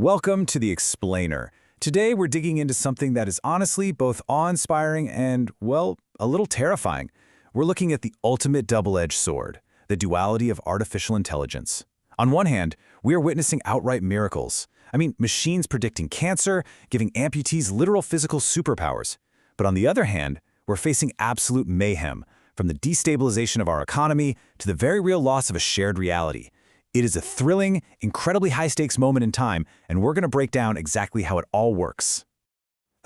Welcome to The Explainer. Today we're digging into something that is honestly both awe-inspiring and, well, a little terrifying. We're looking at the ultimate double-edged sword, the duality of artificial intelligence. On one hand, we are witnessing outright miracles. Machines predicting cancer, giving amputees literal physical superpowers. But on the other hand, we're facing absolute mayhem, from the destabilization of our economy to the very real loss of a shared reality. It is a thrilling, incredibly high-stakes moment in time, and we're going to break down exactly how it all works.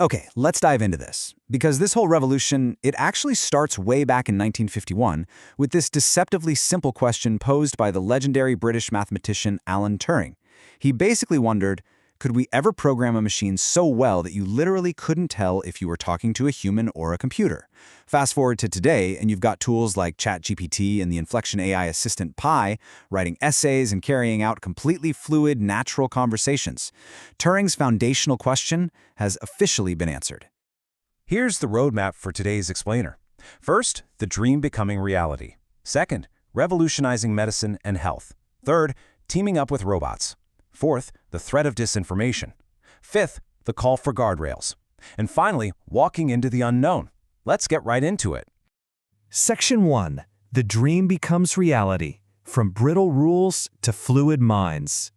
Okay, let's dive into this, because this whole revolution, it actually starts way back in 1951 with this deceptively simple question posed by the legendary British mathematician Alan Turing. He basically wondered, could we ever program a machine so well that you literally couldn't tell if you were talking to a human or a computer? Fast forward to today, and you've got tools like ChatGPT and the inflection AI assistant Pi writing essays and carrying out completely fluid, natural conversations. Turing's foundational question has officially been answered. Here's the roadmap for today's explainer. First, the dream becoming reality. Second, revolutionizing medicine and health. Third, teaming up with robots. Fourth, the threat of disinformation. Fifth, the call for guardrails. And finally, walking into the unknown. Let's get right into it. Section 1. The dream becomes reality. From brittle rules to fluid minds.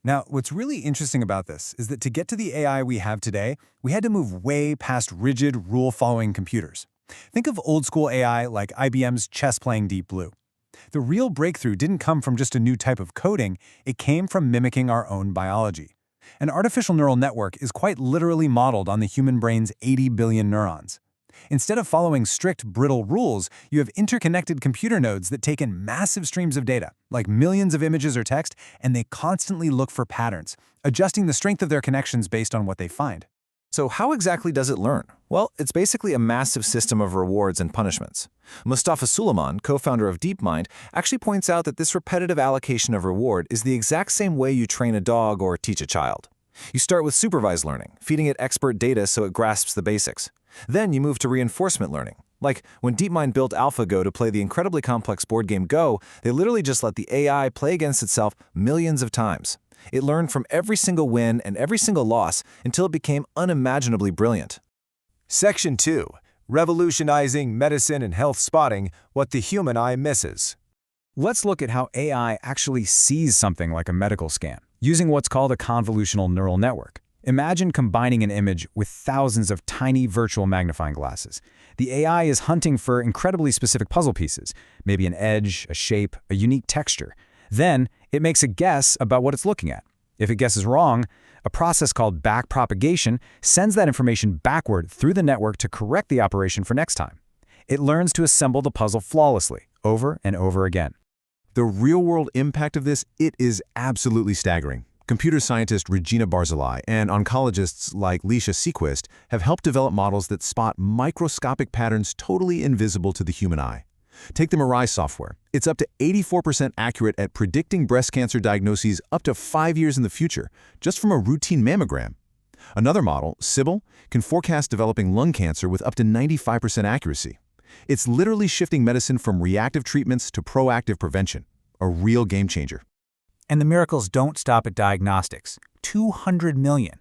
Now, what's really interesting about this is that to get to the AI we have today, we had to move way past rigid, rule-following computers. Think of old-school AI like IBM's chess-playing Deep Blue. The real breakthrough didn't come from just a new type of coding, it came from mimicking our own biology. An artificial neural network is quite literally modeled on the human brain's 80 billion neurons. Instead of following strict, brittle rules, you have interconnected computer nodes that take in massive streams of data, like millions of images or text, and they constantly look for patterns, adjusting the strength of their connections based on what they find. So how exactly does it learn? Well, it's basically a massive system of rewards and punishments. Mustafa Suleyman, co-founder of DeepMind, actually points out that this repetitive allocation of reward is the exact same way you train a dog or teach a child. You start with supervised learning, feeding it expert data so it grasps the basics. Then you move to reinforcement learning. Like when DeepMind built AlphaGo to play the incredibly complex board game Go, they literally just let the AI play against itself millions of times. It learned from every single win and every single loss until it became unimaginably brilliant. Section 2. Revolutionizing medicine and health spotting what the human eye misses. Let's look at how AI actually sees something like a medical scan, using what's called a convolutional neural network. Imagine combining an image with thousands of tiny virtual magnifying glasses. The AI is hunting for incredibly specific puzzle pieces, maybe an edge, a shape, a unique texture. Then, it makes a guess about what it's looking at. If it guesses wrong, a process called backpropagation sends that information backward through the network to correct the operation for next time. It learns to assemble the puzzle flawlessly, over and over again. The real-world impact of this, it is absolutely staggering. Computer scientist Regina Barzilai and oncologists like Leisha Sequist have helped develop models that spot microscopic patterns totally invisible to the human eye. Take the Mirai software. It's up to 84% accurate at predicting breast cancer diagnoses up to 5 years in the future, just from a routine mammogram. Another model, Sybil, can forecast developing lung cancer with up to 95% accuracy. It's literally shifting medicine from reactive treatments to proactive prevention, a real game changer. And the miracles don't stop at diagnostics. 200 million.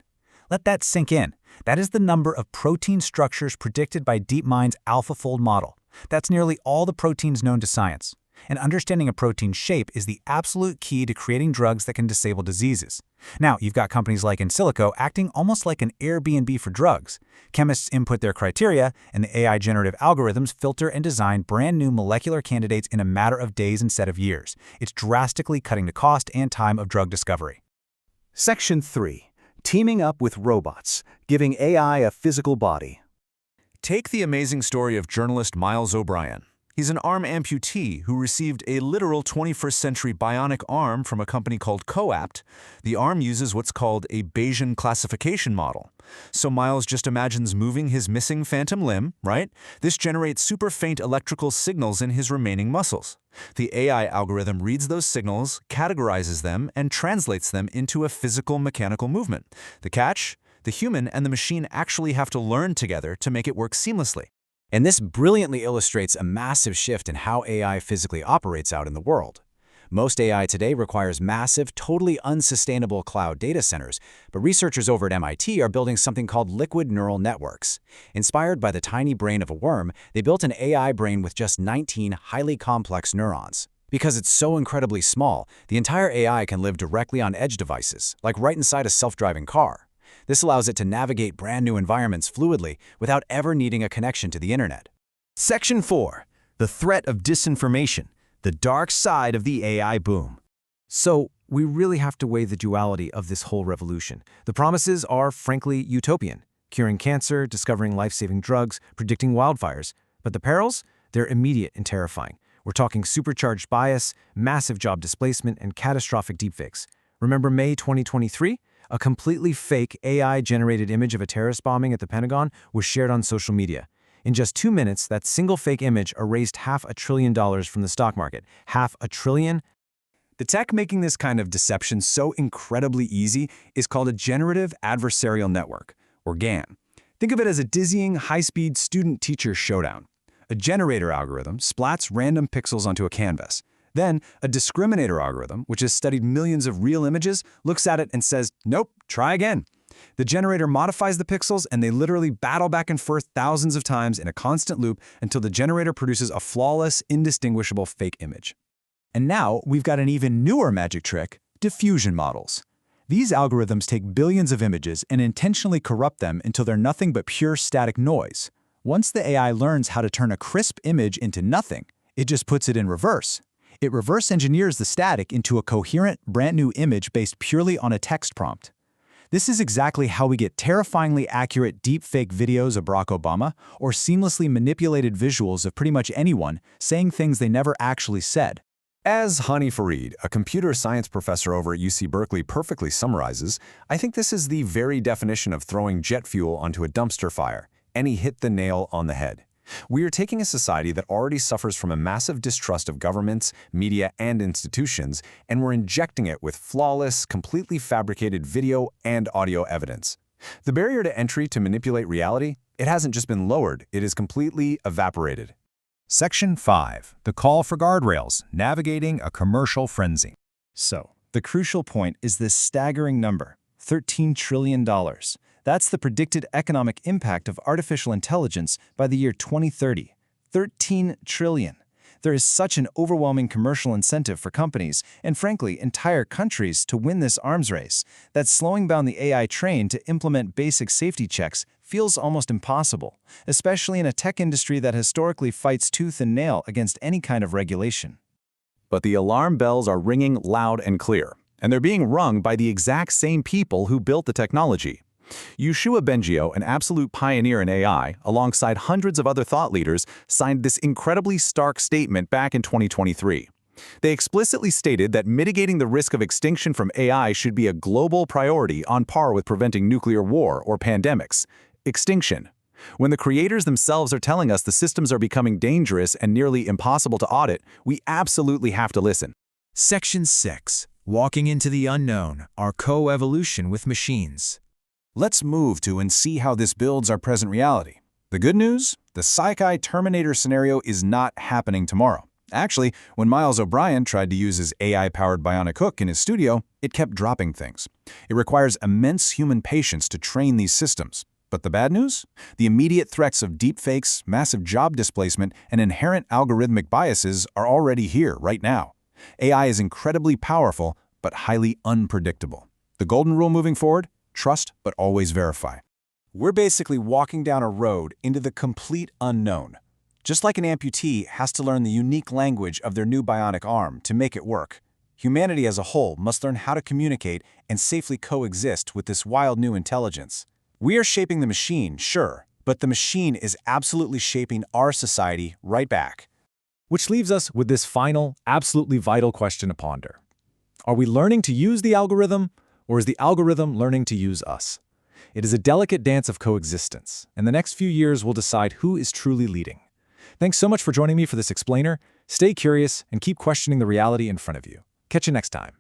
Let that sink in. That is the number of protein structures predicted by DeepMind's AlphaFold model. That's nearly all the proteins known to science. And understanding a protein's shape is the absolute key to creating drugs that can disable diseases. Now, you've got companies like InSilico acting almost like an Airbnb for drugs. Chemists input their criteria, and the AI generative algorithms filter and design brand new molecular candidates in a matter of days instead of years. It's drastically cutting the cost and time of drug discovery. Section 3. Teaming up with robots, giving AI a physical body. Take the amazing story of journalist Miles O'Brien. He's an arm amputee who received a literal 21st century bionic arm from a company called Coapt. The arm uses what's called a Bayesian classification model. So Miles just imagines moving his missing phantom limb, right? This generates super faint electrical signals in his remaining muscles. The AI algorithm reads those signals, categorizes them, and translates them into a physical mechanical movement. The catch? The human and the machine actually have to learn together to make it work seamlessly. And this brilliantly illustrates a massive shift in how AI physically operates out in the world. Most AI today requires massive, totally unsustainable cloud data centers, but researchers over at MIT are building something called liquid neural networks. Inspired by the tiny brain of a worm, they built an AI brain with just 19 highly complex neurons. Because it's so incredibly small, the entire AI can live directly on edge devices, like right inside a self-driving car. This allows it to navigate brand new environments fluidly without ever needing a connection to the internet. Section 4. The threat of disinformation, the dark side of the AI boom. So, we really have to weigh the duality of this whole revolution. The promises are, frankly, utopian. Curing cancer, discovering life-saving drugs, predicting wildfires. But the perils? They're immediate and terrifying. We're talking supercharged bias, massive job displacement, and catastrophic deepfakes. Remember May 2023? A completely fake AI-generated image of a terrorist bombing at the Pentagon was shared on social media. In just 2 minutes, that single fake image erased $500 billion from the stock market. $500 billion? The tech making this kind of deception so incredibly easy is called a generative adversarial network, or GAN. Think of it as a dizzying, high-speed student-teacher showdown. A generator algorithm splats random pixels onto a canvas. Then, a discriminator algorithm, which has studied millions of real images, looks at it and says, nope, try again. The generator modifies the pixels, and they literally battle back and forth thousands of times in a constant loop until the generator produces a flawless, indistinguishable fake image. And now, we've got an even newer magic trick: diffusion models. These algorithms take billions of images and intentionally corrupt them until they're nothing but pure static noise. Once the AI learns how to turn a crisp image into nothing, it just puts it in reverse. It reverse engineers the static into a coherent, brand new image based purely on a text prompt. This is exactly how we get terrifyingly accurate deepfake videos of Barack Obama or seamlessly manipulated visuals of pretty much anyone saying things they never actually said. As Hani Farid, a computer science professor over at UC Berkeley, perfectly summarizes, I think this is the very definition of throwing jet fuel onto a dumpster fire, and he hit the nail on the head. We are taking a society that already suffers from a massive distrust of governments, media, and institutions, and we're injecting it with flawless, completely fabricated video and audio evidence. The barrier to entry to manipulate reality, it hasn't just been lowered, it is completely evaporated. Section 5. The call for guardrails, navigating a commercial frenzy. So, the crucial point is this staggering number, $13 trillion. That's the predicted economic impact of artificial intelligence by the year 2030. 13 trillion. There is such an overwhelming commercial incentive for companies, and frankly, entire countries, to win this arms race, that slowing down the AI train to implement basic safety checks feels almost impossible, especially in a tech industry that historically fights tooth and nail against any kind of regulation. But the alarm bells are ringing loud and clear, and they're being rung by the exact same people who built the technology. Yoshua Bengio, an absolute pioneer in AI, alongside hundreds of other thought leaders, signed this incredibly stark statement back in 2023. They explicitly stated that mitigating the risk of extinction from AI should be a global priority on par with preventing nuclear war or pandemics. Extinction. When the creators themselves are telling us the systems are becoming dangerous and nearly impossible to audit, we absolutely have to listen. Section 6. Walking into the unknown, our co-evolution with machines. Let's move to and see how this builds our present reality. The good news? The Sci-Fi Terminator scenario is not happening tomorrow. Actually, when Miles O'Brien tried to use his AI-powered bionic hook in his studio, it kept dropping things. It requires immense human patience to train these systems. But the bad news? The immediate threats of deepfakes, massive job displacement, and inherent algorithmic biases are already here right now. AI is incredibly powerful, but highly unpredictable. The golden rule moving forward? Trust, but always verify. We're basically walking down a road into the complete unknown. Just like an amputee has to learn the unique language of their new bionic arm to make it work, humanity as a whole must learn how to communicate and safely coexist with this wild new intelligence. We are shaping the machine, sure, but the machine is absolutely shaping our society right back. Which leaves us with this final, absolutely vital question to ponder. Are we learning to use the algorithm, or is the algorithm learning to use us? It is a delicate dance of coexistence, and the next few years will decide who is truly leading. Thanks so much for joining me for this explainer. Stay curious and keep questioning the reality in front of you. Catch you next time.